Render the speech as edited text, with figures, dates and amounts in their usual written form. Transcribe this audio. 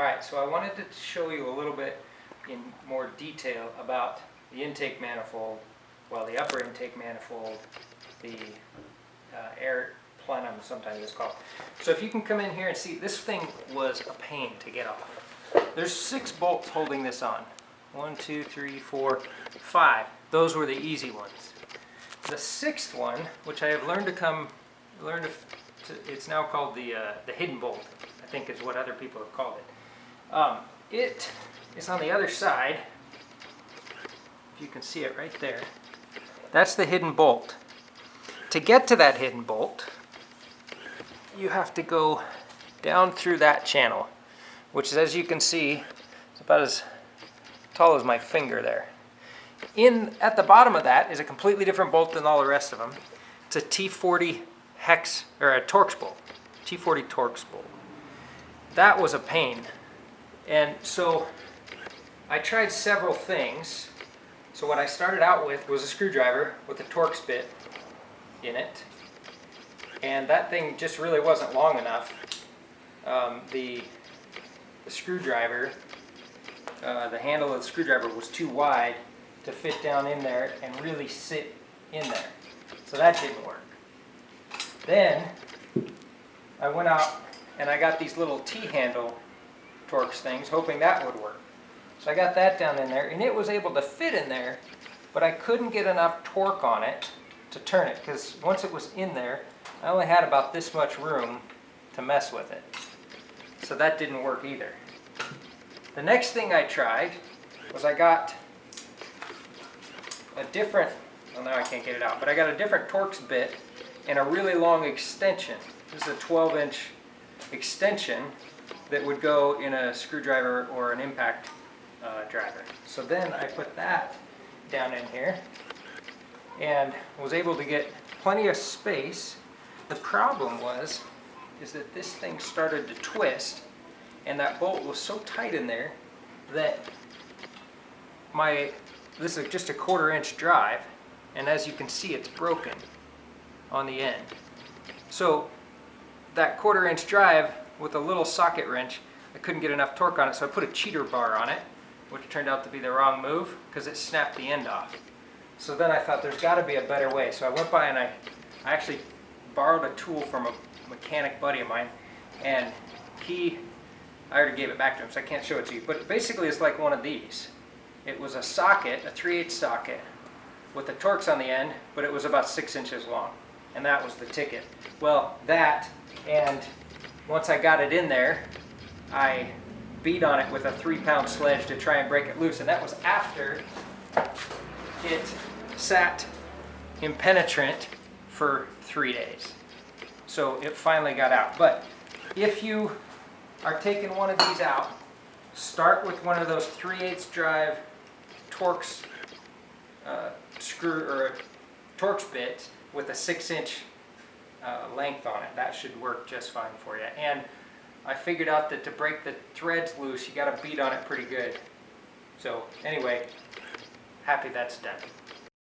Alright, so I wanted to show you a little bit in more detail about the intake manifold, well, the upper intake manifold, the air plenum sometimes it's called. So if you can come in here and see, this thing was a pain to get off. There's 6 bolts holding this on. 1, 2, 3, 4, 5. Those were the easy ones. The 6th one, which I have learned to it's now called the hidden bolt, I think is what other people have called it. It is on the other side. If you can see it right there. That's the hidden bolt. To get to that hidden bolt, you have to go down through that channel, which is, as you can see, it's about as tall as my finger there. At the bottom of that is a completely different bolt than all the rest of them. It's a T40 hex, or a Torx bolt. T40 Torx bolt. That was a pain. And so I tried several things. So what I started out with was a screwdriver with a Torx bit in it. And that thing just really wasn't long enough. The screwdriver, the handle of the screwdriver was too wide to fit down in there and really sit in there. So that didn't work. Then I went out and I got these little T-handle Torx things, hoping that would work. So I got that down in there, and it was able to fit in there, but I couldn't get enough torque on it to turn it, because once it was in there, I only had about this much room to mess with it. So that didn't work either. The next thing I tried was I got a different, well now I can't get it out, but I got a different Torx bit and a really long extension. This is a 12-inch extension that would go in a screwdriver or an impact driver. So then I put that down in here and was able to get plenty of space. The problem is that this thing started to twist, and that bolt was so tight in there that this is just a 1/4 inch drive, and as you can see, it's broken on the end. So that 1/4 inch drive with a little socket wrench, I couldn't get enough torque on it, so I put a cheater bar on it, which turned out to be the wrong move because it snapped the end off. So then I thought there's got to be a better way. So I went by and I actually borrowed a tool from a mechanic buddy of mine, and I already gave it back to him, so I can't show it to you. But basically it's like one of these. It was a socket, a 3/8 socket, with the Torx on the end, but it was about 6 inches long. And that was the ticket. Well, that, and once I got it in there, I beat on it with a 3-pound sledge to try and break it loose. And that was after it sat impenetrant for 3 days. So it finally got out. But if you are taking one of these out, start with one of those 3/8 drive Torx screw, or a Torx bit with a 6-inch length on it. That should work just fine for you. And I figured out that to break the threads loose, you got to beat on it pretty good. So anyway, happy that's done.